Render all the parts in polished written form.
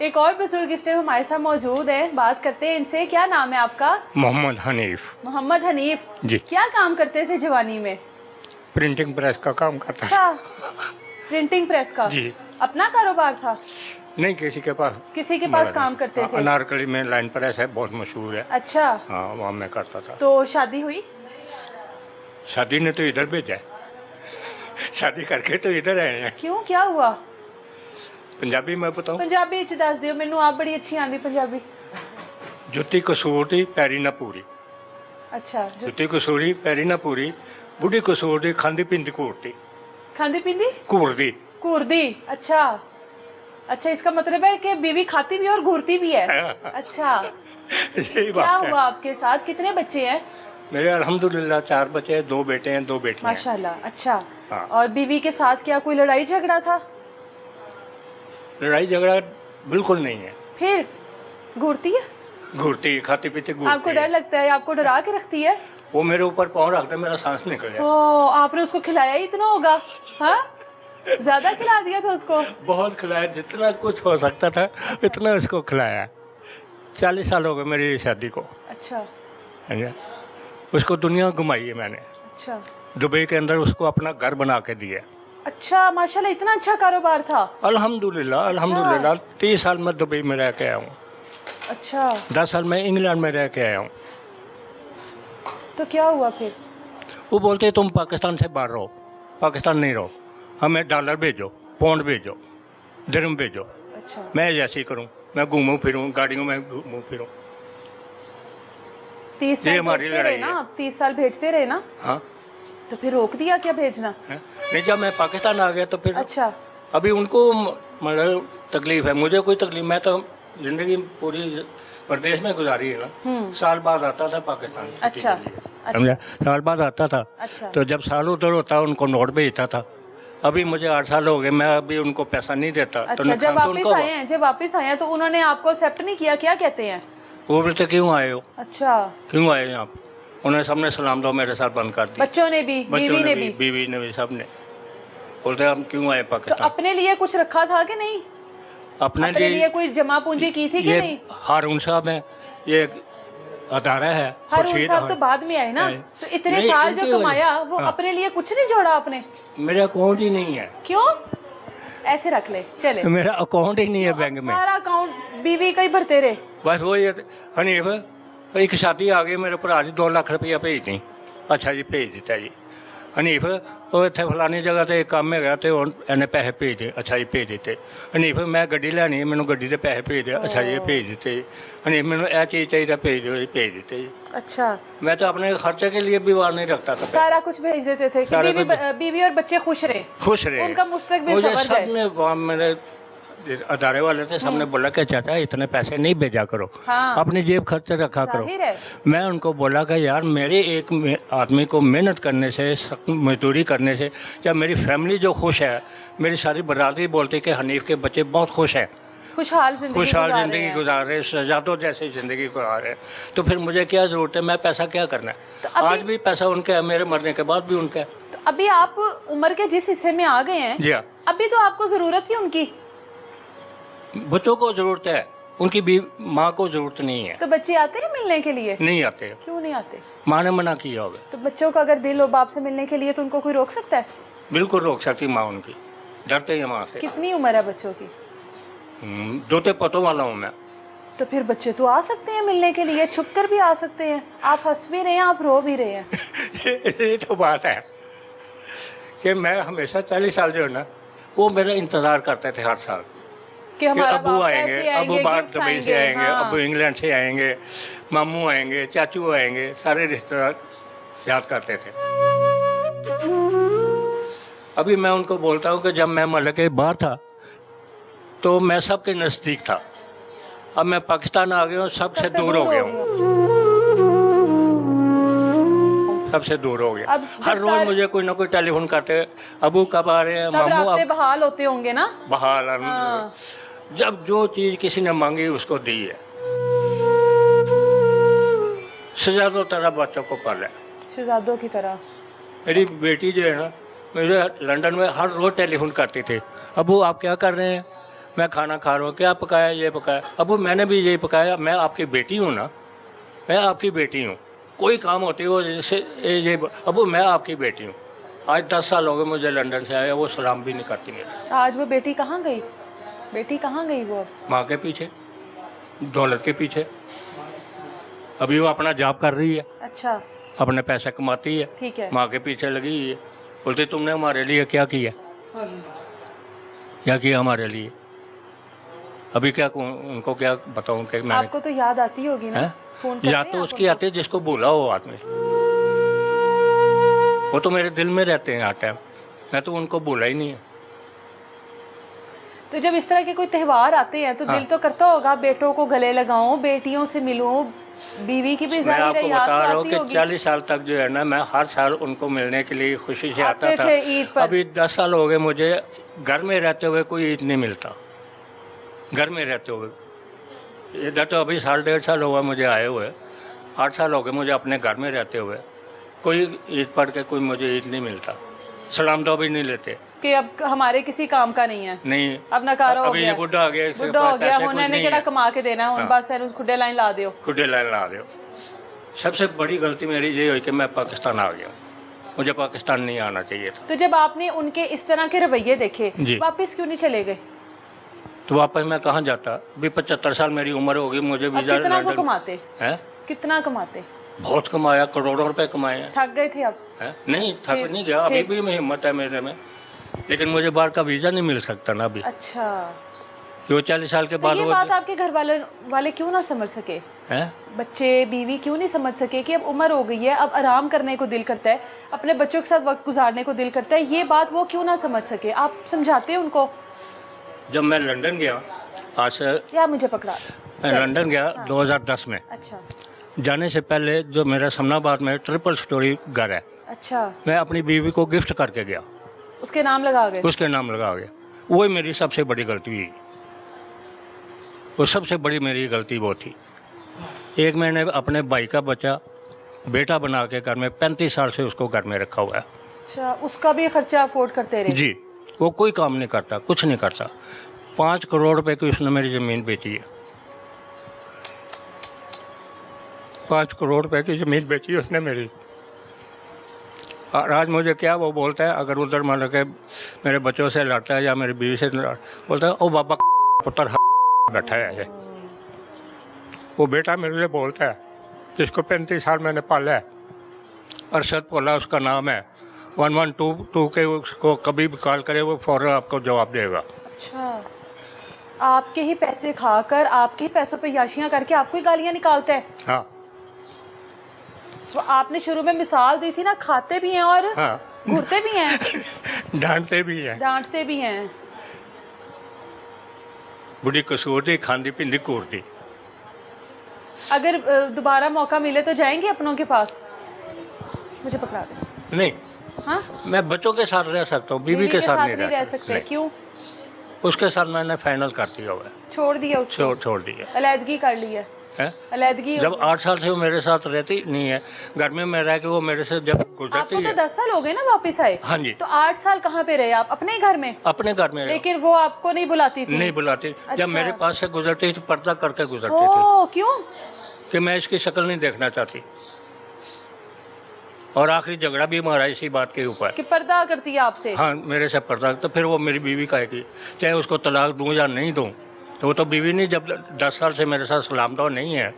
एक और बुजुर्ग इस टाइम हमारे साथ मौजूद है, बात करते हैं इनसे। क्या नाम है आपका? मोहम्मद हनीफ। मोहम्मद हनीफ जी। क्या काम करते थे जवानी में? प्रिंटिंग प्रेस का काम करता था। अच्छा, प्रिंटिंग प्रेस का। जी। अपना कारोबार था? नहीं, किसी के पास। किसी के पास काम करते थे? अनारकली में लाइन प्रेस है, बहुत मशहूर है। अच्छा, हाँ, वहाँ मैं करता था। तो शादी हुई? शादी ने तो इधर भेजा है। शादी करके तो इधर आए हैं। क्यों, क्या हुआ? पंजाबी मैं बताऊँ? पंजाबी च दस दियो मैनू, आप बड़ी अच्छी आंदी पंजाबी। जुत्ती कसूरती पैरी ना पूरी। अच्छा, जुत्ती कसूरी पैरी ना पूरी, बुढ़ी कसूरती खांदी पींदी कूरती। खांदी पींदी कूरती। घूरदी। अच्छा अच्छा, इसका मतलब है कि बीवी खाती भी और घूरती भी है। अच्छा, यही क्या बात है। हुआ आपके साथ? कितने बच्चे हैं? मेरे अल्हम्दुलिल्लाह 4 बच्चे हैं, 2 बेटे हैं, 2 बेटियां हैं। माशाल्लाह। अच्छा, हाँ। और बीवी के साथ क्या कोई लड़ाई झगड़ा था? लड़ाई झगड़ा बिल्कुल नहीं है। फिर घूरती है? घूरती, खाती पीती आपको घूरती डर है। लगता है? आपको डरा के रखती है? वो मेरे ऊपर पाँव रखते मेरा सांस निकल जाए। ओ, आपने उसको खिलाया ही इतना होगा? हाँ, ज्यादा खिला दिया था उसको? बहुत खिलाया, जितना कुछ हो सकता था इतना उसको खिलाया। 40 साल हो गए मेरी शादी को। अच्छा समझे? उसको दुनिया घुमाई है मैंने। अच्छा दुबई के अंदर उसको अपना घर बना के दिया। अच्छा, माशाल्लाह, इतना अच्छा कारोबार था। अल्हम्दुलिल्लाह अल्हम्दुलिल्लाह। 30 साल मैं दुबई में रह के आया हूँ। अच्छा, 10 साल मैं इंग्लैंड में रह के आया हूँ। तो क्या हुआ फिर? वो बोलते तुम पाकिस्तान से बाहर रहो, पाकिस्तान नहीं रहो, हमें डॉलर भेजो, पाउंड भेजो, दिरहम भेजो। अच्छा, मैं जैसे ही करूँ, मैं घूमूं फिरूं, गाड़ियों में घूमूं फिरूं। 30 साल हमारी भेजते रहे लड़ाई ना है। आप? 30 साल भेजते रहे ना? हाँ। तो फिर रोक दिया क्या भेजना? है? नहीं, जब मैं पाकिस्तान आ गया तो फिर अच्छा अभी उनको मतलब तकलीफ है, मुझे कोई तकलीफ। मैं तो जिंदगी पूरी प्रदेश में गुजारी है ना। साल बाद आता था पाकिस्तान। अच्छा समझा? साल बाद आता था। अच्छा। तो जब साल उधर होता उनको नोट भेजता था। अभी मुझे 8 साल हो गए, मैं अभी उनको पैसा नहीं देता। तो अच्छा, जब नुकसान तो वापस उनको आए हैं, जब वापस आए हैं तो उन्होंने आपको एक्सेप्ट नहीं किया? क्या कहते हैं? वो बोलते क्यों आए हो, अच्छा, क्यों आए आप? उन्होंने सबने सलाम दो मेरे साथ बंद कर दी। बच्चों ने भी, बीवी ने भी? बीवी ने भी, सबने। बोलते हम क्यों आए तो पाकिस्तान। अपने लिए कुछ रखा था कि नहीं? अपने अपने लिए लिए कोई जमा पूंजी की थी कि ये नहीं? हारून साहब है, ये अदारा है। हारून खुर्शीद साहब तो बाद में आए ना। है। तो इतने नहीं, साल इनकी जो कमाया वो हाँ। अपने लिए कुछ नहीं जोड़ा आपने? मेरा अकाउंट ही नहीं है। क्यों? ऐसे रख ले चले। मेरा अकाउंट ही नहीं है बैंक में। सारा अकाउंट बीवी का ही भरते रहे? बस वो ये हनीफ एक शादी आ गई मेरे भरा जी 2 लाख रुपया भेज दी। अच्छा जी, भेज दिता जी। हनीफ वो इतने फलानी जगह ते काम है तो इन्हें पैसे भेज दे। अच्छा जी, भेज दिते। हनीफ मैं गड्डी लैनी है, मैंने गड्डी के पैसे भेज दे। अच्छा जी, भेज दिते। हनीफ मैंने यह चीज़ चाहिए, भेज दो जी, भेज दिते जी। अच्छा, मैं तो अपने खर्चे के लिए भी वार नहीं रखता था। सारा कुछ भेज देते थे कि सारा बीवी और बच्चे खुश रहे, खुश रहे। उनका मुस्तकबिल मुझे संवर जाए। सबने वहाँ मेरे अदारे वाले थे, सबने बोला कि चाचा इतने पैसे नहीं भेजा करो, हाँ। अपनी जेब खर्च रखा करो। जाहिर है। मैं उनको बोला कि यार मेरे एक आदमी को मेहनत करने से, मजदूरी करने से, जब मेरी फैमिली जो खुश है, मेरी सारी बरादरी बोलती कि हनीफ के बच्चे बहुत खुश हैं, खुशहाल खुशहाल गुजार रहे ज़िंदगी हैं। गुजार रहे, शहजादों जैसी ज़िंदगी गुजार रहे हैं, तो फिर मुझे क्या ज़रूरत है? मैं पैसा क्या करना है? तो अभी- आज भी पैसा उनका है, मेरे मरने के बाद भी उनका है। तो अभी आप उम्र के जिस हिस्से में आ गए हैं, जी हाँ। अभी तो आपको जरूरत ही उनकी। बच्चों को ज़रूरत है, उनकी भी माँ को ज़रूरत नहीं है। तो बच्चे आते हैं मिलने के लिए? नहीं आते। क्यों नहीं आते? माँ ने मना किया होगा। तो बच्चों का अगर दिल हो बाप से मिलने के लिए तो उनको कोई रोक सकता है? बिल्कुल रोक सकती माँ उनकी, डरते हैं माँ से। कितनी उम्र है बच्चों की? 2 पतों वाला हूँ मैं। तो फिर बच्चे तो आ सकते हैं मिलने के लिए, छुप कर भी आ सकते हैं। आप हंस भी रहे हैं, आप रो भी रहे हैं। ये तो बात है कि मैं हमेशा 40 साल जो है ना, वो मेरा इंतज़ार करते थे हर साल कि कि हमारा अबू बाप आएंगे, ऐसे अबू आएंगे, बाहर गिफ्ट्स दुबई से आएंगे, हाँ। अबू इंग्लैंड से आएंगे, मामू आएंगे, चाचू आएंगे, सारे रिश्तेदार याद करते थे। अभी मैं उनको बोलता हूँ कि जब मैं मलक के बाहर था तो मैं सबके नज़दीक था, अब मैं पाकिस्तान आ गया हूँ, सबसे दूर हो गया हूँ, सबसे दूर हो गया। अब हर रोज मुझे कोई ना कोई टेलीफोन करते, अबू कब आ रहे हैं, तब मामू रास्ते अब बहाल होते होंगे ना? बहाल। हाँ। जब जो चीज़ किसी ने मांगी उसको दी है। शहजादों तरह बच्चों को पाला है। शहजादों की तरह। मेरी बेटी जो है ना, मुझे लंदन में हर रोज टेलीफोन करती थी, अबू आप क्या कर रहे हैं, मैं खाना खा रहा हूँ, क्या पकाया, ये पकाया। अबू मैंने भी यही पकाया, मैं आपकी बेटी हूँ ना, मैं आपकी बेटी हूँ। कोई काम होती हो जैसे ये, अबू मैं आपकी बेटी हूँ। आज 10 साल हो गए मुझे लंदन से आया, वो सलाम भी नहीं करती मेरे। आज वो बेटी कहाँ गई? बेटी कहाँ गई वो अब? माँ के पीछे, दौलत के पीछे। अभी वो अपना जॉब कर रही है, अच्छा, अपने पैसे कमाती है, ठीक है। माँ के पीछे लगी हुई है। बोलती तुमने हमारे लिए क्या किया, क्या किया हमारे लिए। अभी क्या उनको क्या बताऊं कि मैंने, आपको तो याद आती होगी ना? हैं? फोन करते याद हैं तो आप उसकी उनको? आती है जिसको भूला हो आदमी। वो तो मेरे दिल में रहते हैं हर टाइम, मैं तो उनको भूला ही नहीं है। तो जब इस तरह के कोई त्योहार आते हैं तो हाँ। दिल तो करता होगा बेटों को गले लगाऊं, बेटियों से मिलूं, बीवी की भी मैं जाहिर आपको है याद बता तो रहा हूँ आती कि होगी। 40 साल तक जो है ना, मैं हर साल उनको मिलने के लिए खुशी से आता आते था। थे ईद पर। अभी 10 साल हो गए मुझे घर में रहते हुए, कोई ईद नहीं मिलता घर में रहते हुए। इधर तो अभी 1.5 साल हुआ मुझे आए हुए, 8 साल हो गए मुझे अपने घर में रहते हुए। कोई ईद पढ़ के कोई मुझे ईद नहीं मिलता, सलाम तो भी नहीं लेते कि अब हमारे किसी काम का नहीं है, नहीं। अब नकारा हो अभी गया, ये बुढ़ा आ गया, इसके बुढ़ा पास हो गया, पैसे हुन कुछ इन्हें नहीं केड़ा है। कमा के देना, हुन हाँ। बस इन्हें खुडे लाइन ला दियो। खुदे लाइन ला दो। सबसे बड़ी गलती मेरी ये हुई कि मैं पाकिस्तान आ गया, मुझे पाकिस्तान नहीं आना चाहिए था। तो जब आपने उनके इस तरह के रवैये देखे, जी। वापस क्यों नहीं चले गए? तो वापस मैं कहाँ जाता, अभी 75 साल मेरी उम्र होगी, मुझे अब वीजा कितना को लंदन कमाते? है। कितना कमाते? बहुत कमाया, करोड़ों रुपए कमाए हैं। थक गए थे अब? है? नहीं थक फिर- नहीं गया, अभी फिर- भी हिम्मत है मेरे में, लेकिन मुझे बाहर का वीजा नहीं मिल सकता ना अभी, अच्छा, क्यों 40 साल के तो बाद ये वो बात आपके घर वाले क्यों ना समझ सके? है। बच्चे बीवी क्यों नहीं समझ सके कि अब उम्र हो गई है, अब आराम करने को दिल करता है, अपने बच्चों के साथ वक्त गुजारने को दिल करता है, ये बात वो क्यों ना समझ सके? आप समझाते उनको? जब मैं लंदन गया, आज से या मुझे पकड़ा? मैं लंदन गया 2010 में। अच्छा जाने से पहले जो मेरा समनाबाद में ट्रिपल स्टोरी घर है, अच्छा, मैं अपनी बीवी को गिफ्ट करके गया, उसके नाम लगा गए? उसके नाम लगा गया। वही मेरी सबसे बड़ी गलती हुई, वो सबसे बड़ी मेरी गलती वो थी। एक मैंने अपने भाई का बच्चा बेटा बना के घर में 35 साल से उसको घर में रखा हुआ है। अच्छा, उसका भी खर्चा अफोर्ड करते रहे? जी, वो कोई काम नहीं करता, कुछ नहीं करता। 5 करोड़ रुपए की उसने मेरी ज़मीन बेची है, 5 करोड़ रुपए की ज़मीन बेची है उसने मेरी। और आज मुझे क्या वो बोलता है, अगर उधर मान के मेरे बच्चों से लड़ता है या मेरी बीवी से बोलता है, ओ बाबा पुत्र बैठा है ये। वो बेटा मेरे से बोलता है, जिसको 35 साल मैंने पाला है, अरशद पोला उसका नाम है, 1122 के, उसको कभी भी कॉल करे वो फ़ौरन आपको जवाब देगा। अच्छा, आपके ही पैसे खाकर, आपके ही पैसों पे याशियां करके आपको ही गालियां निकालता है? हाँ तो आपने शुरू में मिसाल दी थी ना, खाते भी हैं और हाँ, घूरते भी हैं, डांटते भी हैं, डांटते भी हैं। बुढ़ी कसूर दी, खांदी पिंदी कूरती। अगर दोबारा मौका मिले तो जाएंगे अपनों के पास? मुझे पकड़ा दे। नहीं, हाँ, मैं बच्चों के साथ रह सकता हूँ, बीवी के साथ नहीं रह सकता। सकते। क्यों? उसके साथ मैंने फाइनल कर दिया हुआ है, छोड़ दिया उसको? छोड़ दिया अलैदगी कर ली है? है। अलैदगी जब 8 साल से वो मेरे साथ रहती नहीं है, घर में मैं रह के वो मेरे से जब गुजरती आपको तो है। 10 साल हो गए ना वापस आए? हाँ जी। तो 8 साल कहाँ पे रहे आप? अपने ही घर में? अपने घर में लेकिन वो आपको नहीं बुलाती थी? नहीं बुलाती। अच्छा। जब मेरे पास से गुजरती थी पर्दा करके गुजरती थी ओ, क्यों? कि मैं इसकी शक्ल नहीं देखना चाहती। और आखिरी झगड़ा भी हमारा इसी बात के ऊपर। कि पर्दा करती है आपसे? हाँ, मेरे से पर्दा। तो फिर वो मेरी बीवी कहेगी, चाहे उसको तलाक दूं या नहीं दूं, तो वो तो बीवी नहीं, जब 10 साल से मेरे साथ सलाम तो नहीं है,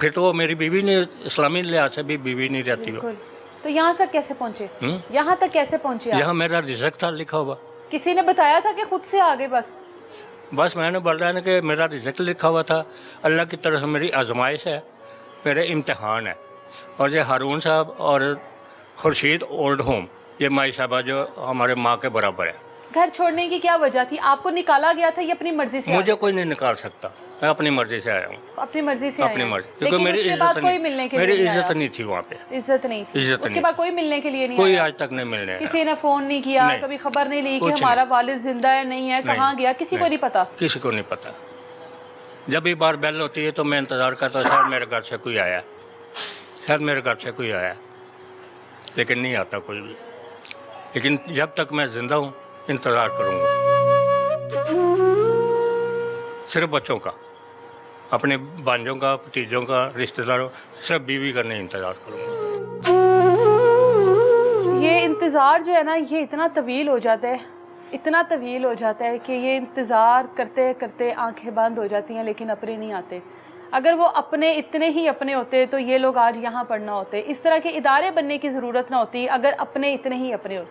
फिर तो वो मेरी बीवी नहीं, इस्लामी लिहाज से भी बीवी नहीं रहती वो। बिल्कुल। तो यहाँ तक कैसे पहुँचे? यहाँ तक कैसे पहुँचे आप? यहाँ मेरा रिज़्क था लिखा हुआ। किसी ने बताया था कि खुद से आ गए? बस मैंने बोला ना कि मेरा रिज़्क लिखा हुआ था, अल्लाह की तरफ से मेरी आजमाइश है, मेरे इम्तिहान है। और ये हारून साहब और खुर्शीद ओल्ड होम, ये माई साहबा जो हमारे माँ के बराबर है। घर छोड़ने की क्या वजह थी? आपको निकाला गया था या अपनी मर्जी से? मुझे कोई नहीं निकाल सकता, मैं अपनी मर्जी से आया हूँ। अपनी मर्जी से अपनी आए हैं। मर्जी, क्योंकि लेकिन मेरी उसके इज्जत बाद कोई नहीं, मिलने के मेरी लिए नहीं इज्जत आया? नहीं थी वहाँ पे। इज्जत नहीं थी? इज्जत उसके नहीं बाद कोई मिलने के लिए नहीं कोई आया? आज तक नहीं मिलने आया। किसी ने फोन नहीं किया? नहीं। कभी खबर नहीं ली कि कुछ हमारा वालिद जिंदा है नहीं है, कहाँ गया? किसी को नहीं पता? किसी को नहीं पता। जब भी बार बेल होती है तो मैं इंतज़ार करता हूँ, शायद मेरे घर से कोई आया, शायद मेरे घर से कोई आया, लेकिन नहीं आता कोई भी। लेकिन जब तक मैं ज़िंदा हूँ इंतज़ार करूँगा। सिर्फ बच्चों का, अपने भांजों का, भतीजों का, रिश्तेदारों, सिर्फ बीवी का नहीं इंतज़ार करूँगा। ये इंतज़ार जो है ना, ये इतना तवील हो जाता है, इतना तवील हो जाता है कि ये इंतज़ार करते करते आंखें बंद हो जाती हैं, लेकिन अपने नहीं आते। अगर वो अपने इतने ही अपने होते तो ये लोग आज यहाँ पढ़ना होते। इस तरह के इदारे बनने की ज़रूरत ना होती अगर अपने इतने ही अपने होते।